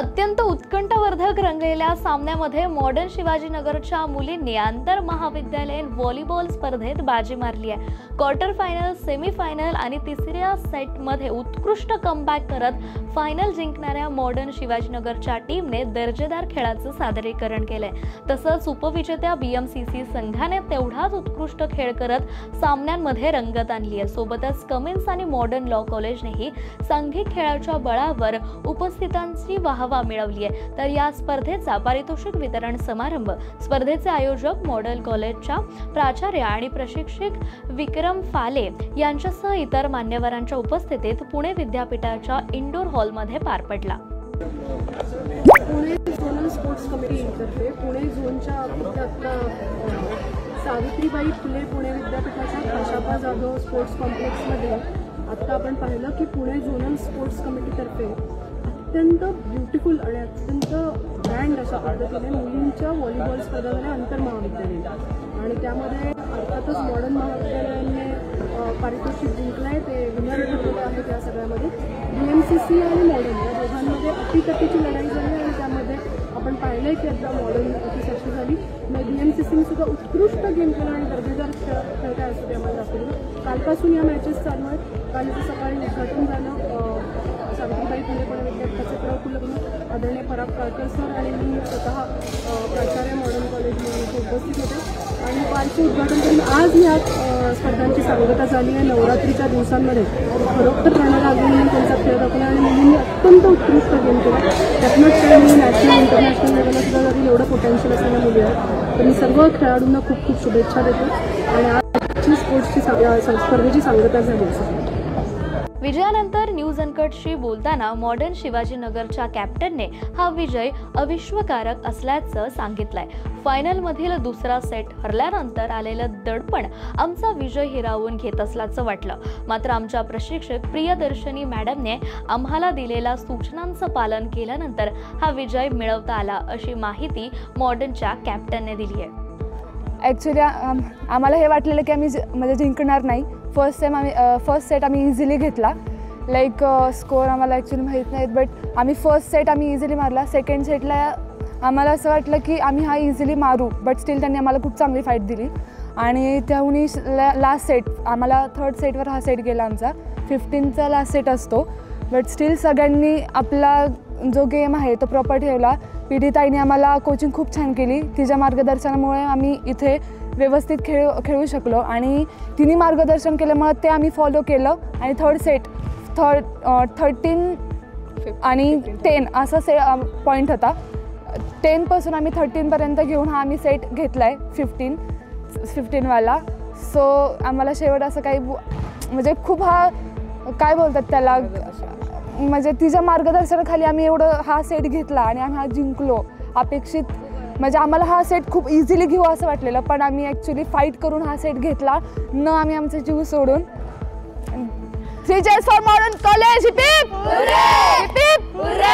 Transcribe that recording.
अत्यंत उत्कंठावर्धक रंगलेल्या सामन्यामध्ये मॉडर्न शिवाजीनगरच्या मुलींनी आंतर महाविद्यालयीन व्हॉलीबॉल स्पर्धेत बाजी मारली आहे। क्वार्टर फायनल, सेमी फायनल आणि तिसऱ्या सेटमध्ये उत्कृष्ट कमबॅक करत फायनल जिंकणाऱ्या मॉडर्न शिवाजीनगरच्या टीमने दर्जेदार खेळाचं सादरीकरण केलंय। तसंच उपविजेत्या बीएमसीसी संघाने तेवढाच उत्कृष्ट खेळ करत सामन्यांमध्ये रंगत आणली आहे। सोबतच कमिन्स आणि मॉडर्न लॉ कॉलेजनेही सांघिक खेळाच्या बळावर उपस्थितांची वाहवा मिळवली आहे। तर या स्पर्धेचा पारितोषिक वितरण समारंभ स्पर्धेचे आयोजक मॉडर्न कॉलेजच्या प्राचार्य आणि प्रशिक्षक विक्रम फाले यांच्यासह इतर मान्यवरांच्या उपस्थितीत पुणे विद्यापीठाच्या इंडोर हॉलमध्ये पार पडला। पुणे झोनल स्पोर्ट्स कमिटीतर्फे पुणे झोनच्या सावित्रीबाई फुले पुणे विद्यापीठाच्या खाशापा जाधव स्पोर्ट्स कॉम्प्लेक्समध्ये आता आपण पाहिलं की पुणे झोनल स्पोर्ट्स कमिटीतर्फे अत्यंत ब्युटिफुल आणि अत्यंत ग्रँड अशा पद्धतीने मुलींच्या व्हॉलीबॉल स्पर्धा झाल्या आंतर महाविद्यालयीन आणि त्यामध्ये अर्थातच मॉडर्न महाविद्यालयाने पारितोषिक जिंकलं आहे। ते विनर ठरलेलं आहे। त्या सगळ्यामध्ये बीएमसीसी आणि मॉडर्न या दोघांमध्ये अटीतटीची लढाई झाली आणि त्यामध्ये आपण पाहिलं आहे की आता मॉडर्न अटीसाठी झाली। मग बीएमसीसीने सुद्धा उत्कृष्ट गेम केला आणि दर्जेदार खेळ काय असतो ते आम्हाला दाखवलं। कालपासून या मॅचेस चालू आहेत। काल सकाळी उद्घाटन झालं सावित्रीबाई फुले पुणे विद्यापीठाचे प्रकुलगुरू आदरणीय पराग काळकर सर आणि मी स्वतः प्राचार्य मॉडर्न कॉलेज म्हणून उपस्थित होते आणि कालचे उद्घाटन करून आज ह्या स्पर्धांची सांगता झाली आहे। नवरात्रीच्या दिवसांमध्ये खरोखर रणरागिणीने त्यांचा खेळ दाखवला आणि मुलींनी अत्यंत उत्कृष्ट गेम केला। त्यातूनच त्यांनी नॅशनल इंटरनॅशनल लेवलला सुद्धा जरी एवढं पोटेन्शियल असलेल्या मुली आहेत तर मी सर्व खेळाडूंना खूप खूप शुभेच्छा देतो आणि आजची स्पोर्ट्सची स्पर्धेची सांगता झाली असेल। विजयानंतर न्यूज अनकटशी बोलताना मॉडर्न शिवाजीनगरच्या कॅप्टनने हा विजय अविश्वकारक असल्याचं सांगितलंय। फायनलमधील दुसरा सेट हरल्यानंतर आलेलं दडपण आमचा विजय हिरावून घेत असल्याचं वाटलं, मात्र आमच्या प्रशिक्षक प्रियदर्शनी मॅडमने आम्हाला दिलेल्या सूचनांचं पालन केल्यानंतर हा विजय मिळवता आला, अशी माहिती मॉडर्नच्या कॅप्टनने दिली आहे। ॲक्च्युली आम्हाला हे वाटलेलं की आम्ही म्हणजे जिंकणार नाही। फर्स्ट सेट आम्ही इझिली घेतला। लाईक स्कोअर आम्हाला ॲक्च्युली माहीत नाहीत, बट आम्ही फर्स्ट सेट आम्ही इझिली मारला। सेकंड सेटला आम्हाला असं वाटलं की आम्ही हा इझिली मारू, बट स्टील त्यांनी आम्हाला खूप चांगली फाईट दिली आणि त्याहूनही लास्ट सेट आम्हाला थर्ड सेटवर हा सेट गेला आमचा। 15चा लास्ट सेट असतो, बट स्टील सगळ्यांनी आपला जो गेम आहे तो प्रॉपर ठेवला। पीडीताईने आम्हाला कोचिंग खूप छान केली। तिच्या मार्गदर्शनामुळे आम्ही इथे व्यवस्थित खेळू शकलो आणि तिने मार्गदर्शन केल्यामुळे ते आम्ही फॉलो केलं आणि थर्ड सेट 13 आणि 10 असा पॉईंट होता। 10पासून आम्ही 13पर्यंत घेऊन हा आम्ही सेट घेतला आहे 15वाला। सो आम्हाला शेवट असं काही म्हणजे खूप हा काय बोलतात त्याला म्हणजे तिच्या मार्गदर्शनाखाली आम्ही एवढं हा सेट घेतला आणि आम्ही हा जिंकलो। अपेक्षित म्हणजे आम्हाला हा सेट खूप इझिली घेऊ असं वाटलेलं, पण आम्ही ॲक्च्युली फाईट करून हा सेट घेतला, न आम्ही आमचे जीव सोडून। 3 cheers for Modern College! Hip hip! Hooray! Hip hip! Hooray!